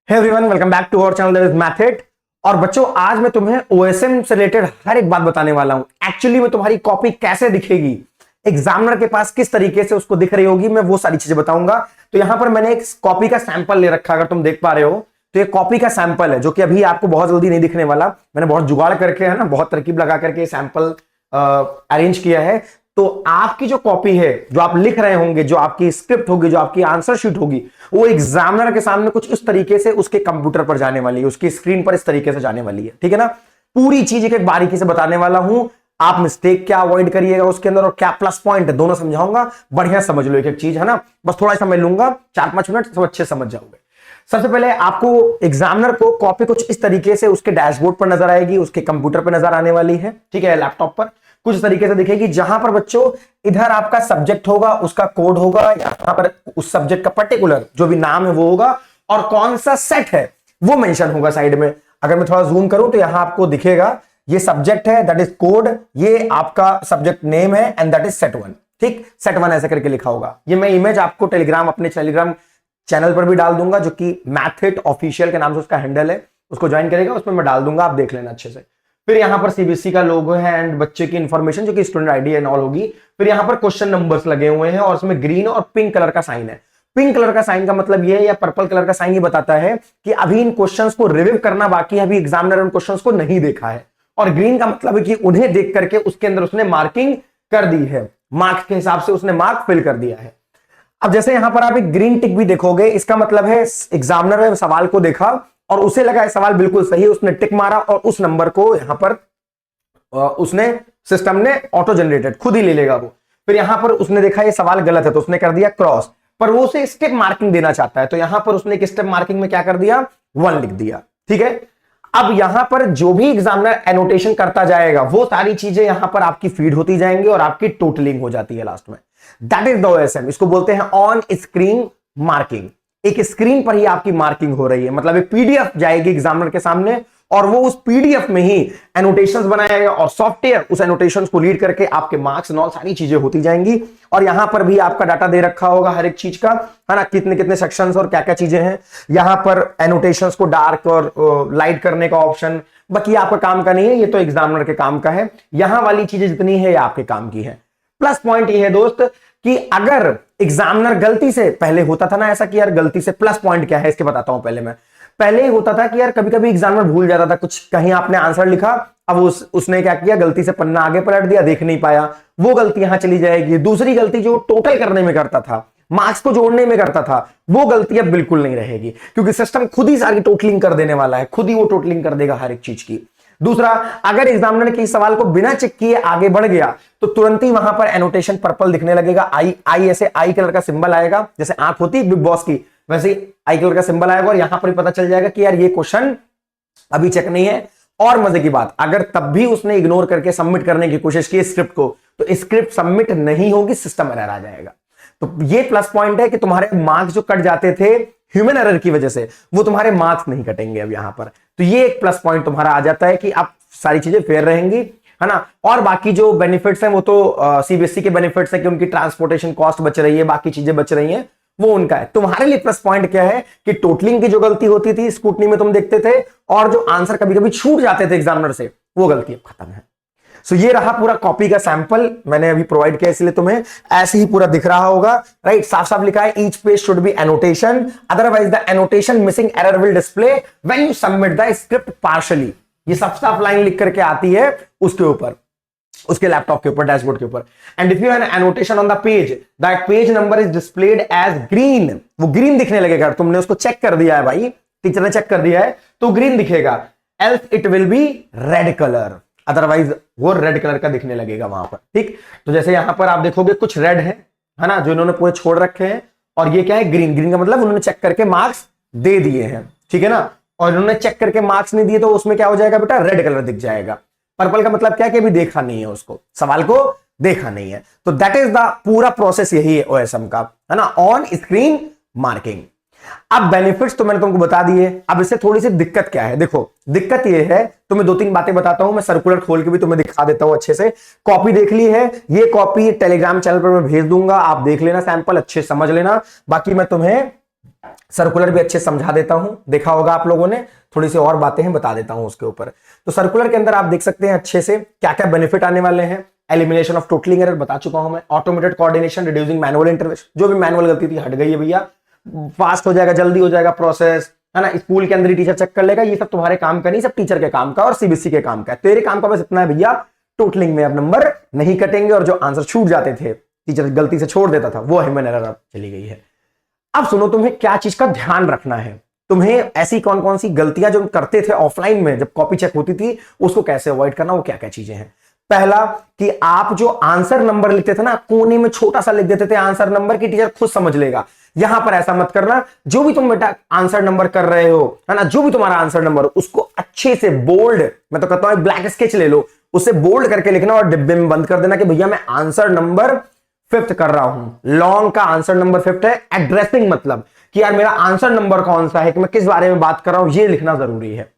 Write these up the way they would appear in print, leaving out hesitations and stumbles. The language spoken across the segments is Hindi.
Hey everyone, welcome back to our channel that is method. और बच्चों, आज मैं तुम्हें ओएसएम से रिलेटेड हर एक बात बताने वाला हूं। एक्चुअली में तुम्हारी कॉपी कैसे दिखेगी, एग्जामिनर के पास किस तरीके से उसको दिख रही होगी, मैं वो सारी चीजें बताऊंगा। तो यहां पर मैंने एक कॉपी का सैंपल ले रखा, अगर तुम देख पा रहे हो तो ये कॉपी का सैंपल है, जो कि अभी आपको बहुत जल्दी नहीं दिखने वाला। मैंने बहुत जुगाड़ करके, है ना, बहुत तरकीब लगा करके सैंपल अरेंज किया है। तो आपकी जो कॉपी है, जो आप लिख रहे होंगे, जो आपकी स्क्रिप्ट होगी, जो आपकी आंसर शीट होगी, वो एग्जामिनर के सामने कुछ इस तरीके से उसके कंप्यूटर पर जाने वाली है, उसकी स्क्रीन पर इस तरीके से जाने वाली है। ठीक है ना। पूरी चीज एक एक बारीकी से बताने वाला हूं। आप मिस्टेक क्या अवॉइड करिएगा उसके अंदर और क्या प्लस पॉइंट है, दोनों समझाऊंगा। बढ़िया समझ लो एक एक चीज, है ना। बस थोड़ा समझ लूंगा, 4-5 मिनट, सब अच्छे समझ जाओगे। सबसे पहले आपको एग्जामिनर को कॉपी कुछ इस तरीके से उसके डैशबोर्ड पर नजर आएगी, उसके कंप्यूटर पर नजर आने वाली है। ठीक है, लैपटॉप पर कुछ तरीके से दिखेगी, जहां पर बच्चों इधर आपका सब्जेक्ट होगा, उसका कोड होगा, यहां पर उस सब्जेक्ट का पर्टिकुलर जो भी नाम है वो होगा, और कौन सा सेट है वो मेंशन होगा साइड में। अगर मैं थोड़ा जूम करूं तो यहां आपको दिखेगा, ये सब्जेक्ट है, दैट इज कोड, ये आपका सब्जेक्ट नेम है, एंड दैट इज सेट 1। ठीक, सेट 1 ऐसे करके लिखा होगा। ये मैं इमेज आपको टेलीग्राम, अपने टेलीग्राम चैनल पर भी डाल दूंगा, जो कि मैथड ऑफिशियल के नाम से उसका हैंडल है, उसको ज्वाइन करेगा, उसमें मैं डाल दूंगा, आप देख लेना अच्छे से। फिर यहां पर सीबीएसई का लोगो है एंड बच्चे की इंफॉर्मेशन, जो कि स्टूडेंट आईडी एंड ऑल होगी। फिर यहां पर क्वेश्चन नंबर्स लगे हुए हैं, और उसमें ग्रीन और पिंक कलर का साइन है। पिंक कलर का साइन का मतलब ये है, या पर्पल कलर का साइन ये बताता है कि अभी इन क्वेश्चंस को रिविव करना बाकी है, अभी एग्जामिनर उन क्वेश्चंस को नहीं देखा है। और ग्रीन का मतलब है कि उन्हें देख करके उसके अंदर उसने मार्किंग कर दी है, मार्क्स के हिसाब से उसने मार्क फिल कर दिया है। अब जैसे यहां पर आप एक ग्रीन टिक भी देखोगे, इसका मतलब है एग्जामिनर ने सवाल को देखा और उसे लगा सवाल बिल्कुल सही, उसने टिक मारा और उस नंबर को यहां पर उसने, सिस्टम ने ऑटो जनरेटेड खुद ही ले लेगा वो। फिर यहां पर उसने देखा ये सवाल गलत है तो उसने कर दिया क्रॉस, पर वो उसे स्टेप मार्किंग देना चाहता है, तो यहां पर उसने एक स्टेप मार्किंग में क्या कर दिया, 1 लिख दिया। ठीक है। अब यहां पर जो भी एग्जामिनर एनोटेशन करता जाएगा, वो सारी चीजें यहां पर आपकी फीड होती जाएंगी और आपकी टोटलिंग हो जाती है लास्ट में। That is the OSM. इसको बोलते हैं ऑन स्क्रीन मार्किंग। एक स्क्रीन पर ही आपकी मार्किंग हो रही है, मतलब एक पीडीएफ जाएगी एग्जामिनर के सामने और वो उस पीडीएफ में ही एनोटेशंस बनाएगा, और सॉफ्टवेयर उस एनोटेशंस को रीड करके आपके मार्क्स और सारी चीजें होती जाएंगी। और यहां पर भी आपका डाटा दे रखा होगा हर एक चीज का, है ना, कितने कितने सेक्शंस और क्या क्या चीजें हैं। यहां पर एनोटेशंस को डार्क और लाइट करने का ऑप्शन, बाकी आपका काम का नहीं है, ये तो एग्जामिनर के काम का है। यहां वाली चीजें जितनी है ये आपके काम की है। प्लस पॉइंट ये है दोस्त कि अगर एग्जामिनर गलती से, पहले होता था ना ऐसा कि यार गलती से, प्लस पॉइंट क्या है इसके बताता हूं पहले मैं। पहले होता था कि यार कभी कभी एग्जामिनर भूल जाता था कुछ, कहीं आपने आंसर लिखा, अब उसने क्या किया, गलती से पन्ना आगे पलट दिया, देख नहीं पाया, वो गलती यहां चली जाएगी। दूसरी गलती जो टोटल करने में करता था, मार्क्स को जोड़ने में करता था, वो गलती अब बिल्कुल नहीं रहेगी, क्योंकि सिस्टम खुद ही सारी टोटलिंग कर देने वाला है, खुद ही वो टोटलिंग कर देगा हर एक चीज की। दूसरा, अगर एग्जामिनर के सवाल को बिना चेक किए आगे बढ़ गया तो तुरंत ही वहां पर एनोटेशन पर्पल दिखने लगेगा, आई ऐसे आई कलर का सिंबल आएगा, जैसे आंख होती है बिग बॉस की, वैसे ही आई कलर का सिंबल आएगा, और यहां पर भी पता चल जाएगा कि यार ये क्वेश्चन अभी चेक नहीं है। और मजे की बात, अगर तब भी उसने इग्नोर करके सबमिट करने की कोशिश की स्क्रिप्ट को, तो स्क्रिप्ट सबमिट नहीं होगी, सिस्टम एरर आ जाएगा। तो ये प्लस पॉइंट है कि तुम्हारे मार्क्स जो कट जाते थे ह्यूमन एरर की वजह से, वो तुम्हारे मार्क्स नहीं कटेंगे अब यहां पर। तो ये एक प्लस पॉइंट तुम्हारा आ जाता है कि आप सारी चीजें फेयर रहेंगी, है ना। और बाकी जो बेनिफिट्स हैं वो तो सीबीएसई के बेनिफिट्स है कि उनकी ट्रांसपोर्टेशन कॉस्ट बच रही है, बाकी चीजें बच रही हैं, वो उनका है। तुम्हारे लिए प्लस पॉइंट क्या है कि टोटलिंग की जो गलती होती थी स्क्रूटनी में तुम देखते थे, और जो आंसर कभी कभी छूट जाते थे एग्जामिनर से, वो गलती अब खत्म है। सो ये रहा पूरा कॉपी का सैंपल, मैंने अभी प्रोवाइड किया, इसलिए तुम्हें ऐसे ही पूरा दिख रहा होगा, राइट। साफ साफ लिखा है, each page should be annotation, otherwise the annotation missing error will display when you submit the script partially. ये साफ साफ लाइन लिख करके आती है उसके ऊपर, उसके लैपटॉप के ऊपर, डैशबोर्ड के ऊपर। And if you have an annotation on the page, that page number is displayed as green, वो ग्रीन दिखने लगेगा। तुमने उसको चेक कर दिया है भाई, टीचर ने चेक कर दिया है, तो ग्रीन दिखेगा। Else it will be red colour, otherwise वो रेड कलर का दिखने लगेगा वहां पर। ठीक, तो जैसे यहां पर आप देखोगे कुछ रेड है ना, जो इन्होंने पूरे छोड़ रखे हैं, और ये क्या है, ग्रीन। ग्रीन का मतलब उन्होंने चेक करके मार्क्स दे दिए हैं, ठीक है ना। और इन्होंने चेक करके मार्क्स नहीं दिए तो उसमें क्या हो जाएगा बेटा, रेड कलर दिख जाएगा। पर्पल का मतलब क्या है कि अभी देखा नहीं है उसको, सवाल को देखा नहीं है। तो दैट इज द पूरा प्रोसेस, यही है ओएसएम का, है ना, ऑन स्क्रीन मार्किंग। अब बेनिफिट्स तो मैंने तुमको बता दिए, अब इससे थोड़ी सी दिक्कत क्या है, देखो दिक्कत ये है, तुम्हें 2-3 बातें बताता हूं मैं, सर्कुलर खोल के भी तुम्हें दिखा देता हूं अच्छे से। कॉपी देख ली है, ये कॉपी टेलीग्राम चैनल पर मैं भेज दूंगा, आप देख लेना, सैंपल अच्छे समझ लेना। बाकी मैं तुम्हें सर्कुलर भी अच्छे समझा देता हूं, देखा होगा आप लोगों ने, थोड़ी सी और बातें हैं बता देता हूं उसके ऊपर। तो सर्कुलर के अंदर आप देख सकते हैं अच्छे से क्या क्या बेनिफिट आने वाले हैं। एलिमिनेशन ऑफ टोटलिंग एरर बता चुका हूं मैं, automated coordination, reducing manual intervention, जो भी मैनुअल गलती थी हट गई है भैया, फास्ट हो जाएगा, जल्दी हो जाएगा प्रोसेस, है ना, स्कूल के अंदर ही टीचर चेक कर लेगा, ये सब तुम्हारे काम का नहीं, सब टीचर के काम का और सीबीएसई के काम का है। तेरे काम का बस इतना है भैया, टोटलिंग में अब नंबर नहीं कटेंगे और जो आंसर छूट जाते थे, टीचर गलती से छोड़ देता था, वो ह्यूमन एरर अब चली गई है। अब सुनो, तुम्हें क्या चीज का ध्यान रखना है, तुम्हें ऐसी कौन कौन सी गलतियां जो करते थे ऑफलाइन में जब कॉपी चेक होती थी, उसको कैसे अवॉइड करना, वो क्या क्या चीजें हैं। पहला कि आप जो आंसर नंबर लिखते थे ना, कोने में छोटा सा लिख देते थे आंसर नंबर की, टीचर खुद समझ लेगा। यहां पर ऐसा मत करना। जो भी तुम बेटा आंसर नंबर कर रहे हो, है ना, जो भी तुम्हारा आंसर नंबर, उसको अच्छे से बोल्ड, मैं तो कहता हूं ब्लैक स्केच ले लो, उसे बोल्ड करके लिखना और डिब्बे में बंद कर देना कि भैया मैं आंसर नंबर 5th कर रहा हूं। लॉन्ग का आंसर नंबर 5th है। एड्रेसिंग मतलब कि यार मेरा आंसर नंबर कौन सा है, कि मैं किस बारे में बात कर रहा हूं, ये लिखना जरूरी है।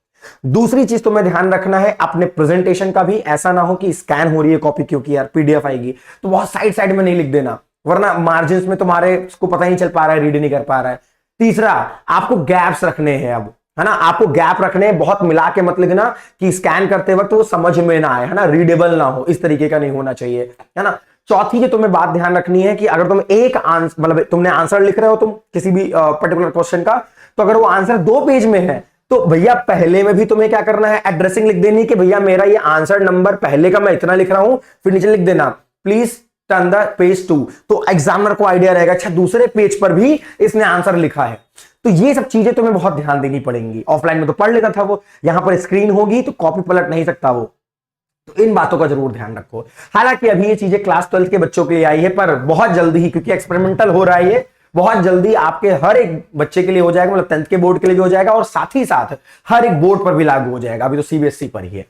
दूसरी चीज तुम्हें ध्यान रखना है अपने प्रेजेंटेशन का भी। ऐसा ना हो कि स्कैन हो रही है कॉपी, क्योंकि यार पीडीएफ आएगी तो बहुत साइड साइड में नहीं लिख देना, वरना मार्जिन में तुम्हारे को पता ही नहीं चल पा रहा है, रीड नहीं कर पा रहा है। तीसरा, आपको गैप्स रखने हैं अब, है ना, आपको गैप रखने हैं, बहुत मिला के मत लिखना कि स्कैन करते वक्त वो समझ में ना आए, है ना, रीडेबल ना हो, इस तरीके का नहीं होना चाहिए, है ना। चौथी जो तुम्हें बात ध्यान रखनी है कि अगर तुम एक आंसर, मतलब तुमने आंसर लिख रहे हो तुम किसी भी पर्टिकुलर क्वेश्चन का, तो अगर वो आंसर 2 पेज में है, तो भैया पहले में भी तुम्हें क्या करना है, एड्रेसिंग लिख देनी कि भैया मेरा ये आंसर नंबर पहले का मैं इतना लिख रहा हूं, फिर नीचे लिख देना प्लीज टर्न द पेज 2। तो एग्जामिनर को आइडिया रहेगा, अच्छा दूसरे पेज पर भी इसने आंसर लिखा है। तो ये सब चीजें तुम्हें बहुत ध्यान देनी पड़ेंगी। ऑफलाइन में तो पढ़ लेता था वो, यहां पर स्क्रीन होगी तो कॉपी पलट नहीं सकता वो, तो इन बातों का जरूर ध्यान रखो। हालांकि अभी ये चीजें क्लास 12 के बच्चों के लिए आई है, पर बहुत जल्दी ही, क्योंकि एक्सपेरिमेंटल हो रहा है ये, बहुत जल्दी आपके हर एक बच्चे के लिए हो जाएगा, मतलब 10th के बोर्ड के लिए भी हो जाएगा और साथ ही साथ हर एक बोर्ड पर भी लागू हो जाएगा। अभी तो सीबीएसई पर ही है।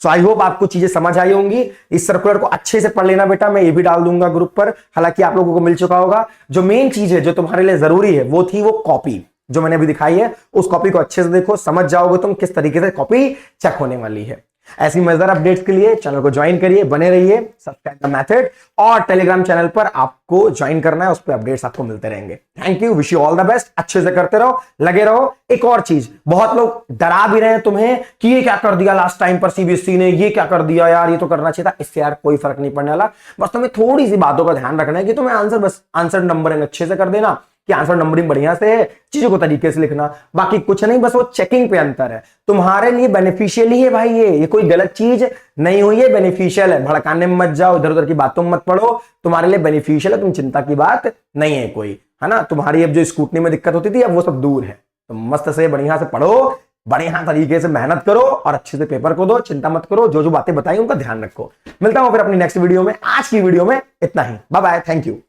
सो आई होप आपको चीजें समझ आई होंगी। इस सर्कुलर को अच्छे से पढ़ लेना बेटा, मैं ये भी डाल दूंगा ग्रुप पर, हालांकि आप लोगों को मिल चुका होगा। जो मेन चीज है जो तुम्हारे लिए जरूरी है वो थी वो कॉपी, जो मैंने अभी दिखाई है, उस कॉपी को अच्छे से देखो, समझ जाओगे तुम किस तरीके से कॉपी चेक होने वाली है। ऐसी मजेदार अपडेट्स के लिए चैनल को ज्वाइन करिए, बने रहिए, सब्सक्राइब द मेथड, और टेलीग्राम चैनल पर आपको ज्वाइन करना है, उस पर अपडेट्स आपको मिलते रहेंगे। Thank you, wish you all the best, अच्छे से करते रहो, लगे रहो। एक और चीज, बहुत लोग डरा भी रहे हैं तुम्हें कि ये क्या कर दिया लास्ट टाइम पर सीबीएसई ने, ये क्या कर दिया यार, ये तो करना चाहिए था। इससे यार कोई फर्क नहीं पड़ने वाला, बस तुम्हें थोड़ी सी बातों का ध्यान रखना है कि तुम्हें आंसर, बस आंसर नंबरिंग अच्छे से कर देना, कि आंसर नंबरिंग बढ़िया से है, चीजों को तरीके से लिखना, बाकी कुछ नहीं, बस वो चेकिंग पे अंतर है। तुम्हारे लिए बेनिफिशियल ही है भाई, ये कोई गलत चीज नहीं हुई है, बेनिफिशियल है। भड़काने में मत जाओ, इधर उधर की बातों में मत पढ़ो, तुम्हारे लिए बेनिफिशियल है, तुम चिंता की बात नहीं है कोई, है ना। तुम्हारी अब जो स्कूटनी में दिक्कत होती थी अब वो सब दूर है, तो मस्त से बढ़िया से पढ़ो, बढ़िया तरीके से मेहनत करो और अच्छे से पेपर को दो, चिंता मत करो, जो जो बातें बताई उनका ध्यान रखो। मिलता हूं फिर अपनी नेक्स्ट वीडियो में। आज की वीडियो में इतना ही, बाय बाय, थैंक यू।